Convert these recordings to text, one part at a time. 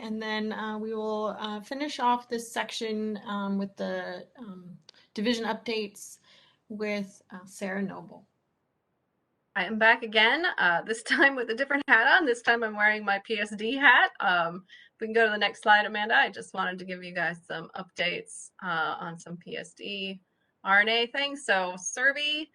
and then we will finish off this section with the division updates with Sarah Noble. I am back again, this time with a different hat on. This time I'm wearing my PSD hat. We can go to the next slide, Amanda. I just wanted to give you guys some updates on some PSD RNA things. So Survey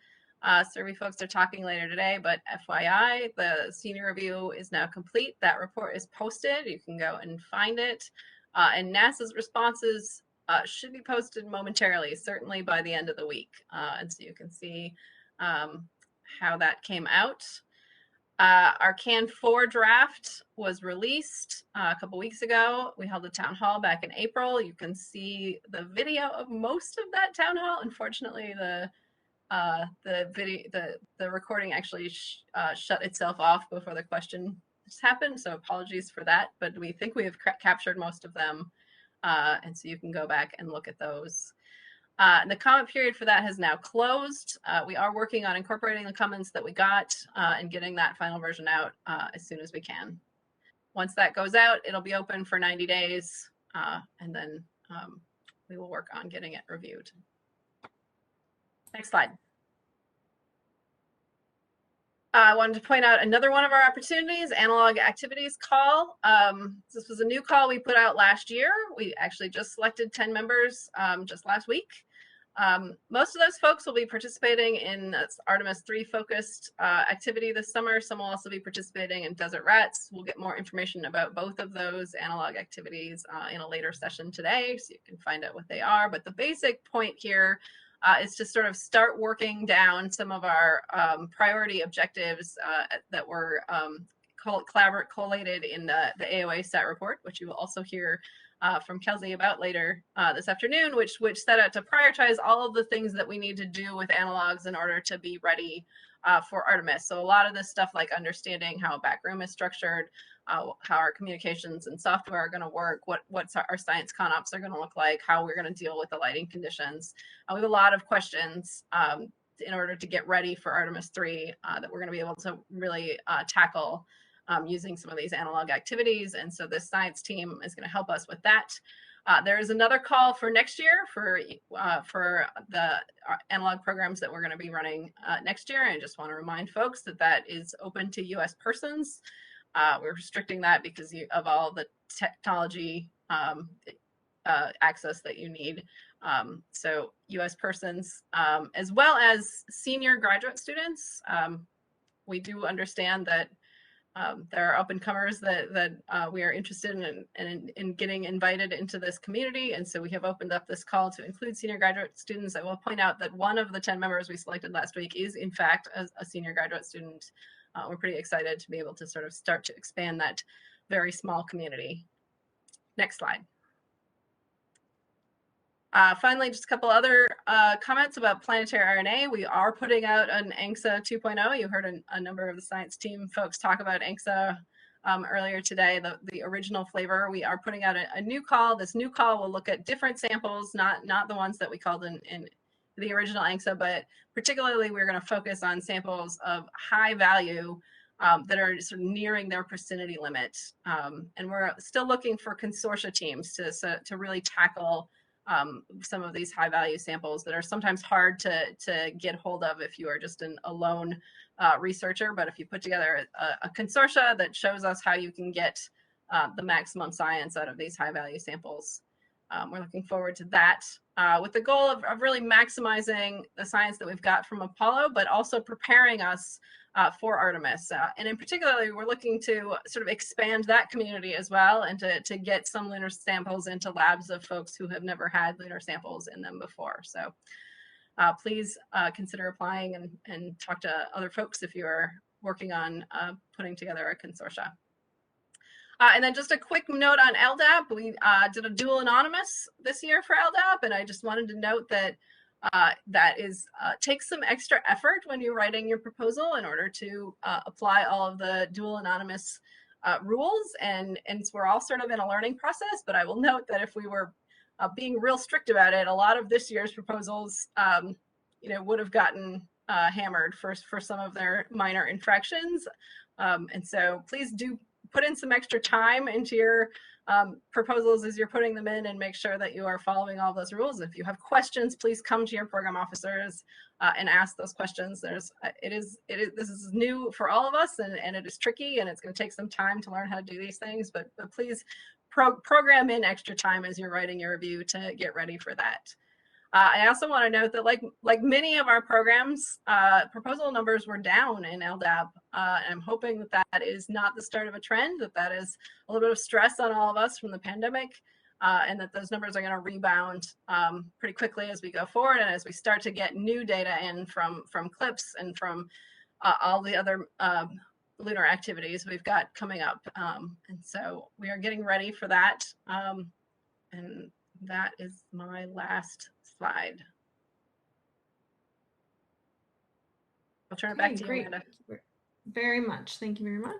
folks are talking later today, but FYI, the senior review is now complete. That report is posted. You can go and find it. And NASA's responses should be posted momentarily, certainly by the end of the week. And so you can see how that came out. Our CAN 4 draft was released a couple weeks ago. We held a town hall back in April. You can see the video of most of that town hall. Unfortunately, the recording actually shut itself off before the question happened, so apologies for that, but we think we have captured most of them, and so you can go back and look at those. And the comment period for that has now closed. We are working on incorporating the comments that we got and getting that final version out as soon as we can. Once that goes out, it'll be open for 90 days, and then we will work on getting it reviewed. Next slide. I wanted to point out another one of our opportunities, analog activities call. This was a new call we put out last year. We actually just selected 10 members just last week. Most of those folks will be participating in Artemis 3 focused activity this summer. Some will also be participating in Desert Rats. We'll get more information about both of those analog activities in a later session today, so you can find out what they are. But the basic point here is to sort of start working down some of our priority objectives that were collated in the AOA STAT report, which you will also hear from Kelsey about later this afternoon, which set out to prioritize all of the things that we need to do with analogs in order to be ready for Artemis. So a lot of this stuff like understanding how a backroom is structured, how our communications and software are going to work, what's our science con-ops are going to look like, how we're going to deal with the lighting conditions. We have a lot of questions in order to get ready for Artemis 3 that we're going to be able to really tackle using some of these analog activities. And so this science team is going to help us with that. There is another call for next year for the analog programs that we're going to be running next year. And I just want to remind folks that that is open to US persons. We're restricting that because of all the technology access that you need. So US persons, as well as senior graduate students. We do understand that there are up-and-comers that we are interested in getting invited into this community, and so we have opened up this call to include senior graduate students. I will point out that one of the 10 members we selected last week is, in fact, a senior graduate student. We're pretty excited to be able to sort of start to expand that very small community. Next slide. Finally, just a couple other comments about Planetary RNA. We are putting out an ANCSA 2.0. You heard a number of the science team folks talk about ANCSA earlier today, the original flavor. We are putting out a new call. This new call will look at different samples, not the ones that we called in the original ANCSA, but particularly we're going to focus on samples of high value that are sort of nearing their precision limit. And we're still looking for consortia teams to really tackle some of these high value samples that are sometimes hard to get hold of if you are just a lone researcher. But if you put together a consortia that shows us how you can get the maximum science out of these high value samples, we're looking forward to that with the goal of really maximizing the science that we've got from Apollo, but also preparing us for Artemis. And in particular, we're looking to sort of expand that community as well and to get some lunar samples into labs of folks who have never had lunar samples in them before. So please consider applying and talk to other folks if you're working on putting together a consortia. And then just a quick note on LDAP. We did a dual anonymous this year for LDAP, and I just wanted to note that that takes some extra effort when you're writing your proposal in order to apply all of the dual anonymous rules, and we're all sort of in a learning process. But I will note that if we were being real strict about it, a lot of this year's proposals, would have gotten hammered for some of their minor infractions, and so please do put in some extra time into your proposals as you're putting them in, and make sure that you are following all those rules. If you have questions, please come to your program officers and ask those questions. This is new for all of us, and it is tricky, and it's going to take some time to learn how to do these things, but please program in extra time as you're writing your review to get ready for that. I also want to note that like many of our programs, proposal numbers were down in LDAP. And I'm hoping that that is not the start of a trend, that is a little bit of stress on all of us from the pandemic, and that those numbers are going to rebound pretty quickly as we go forward, and as we start to get new data in from CLIPS and from all the other lunar activities we've got coming up. And so we are getting ready for that. And that is my last slide. I'll turn it back to you, great. Amanda. Very much. Thank you very much.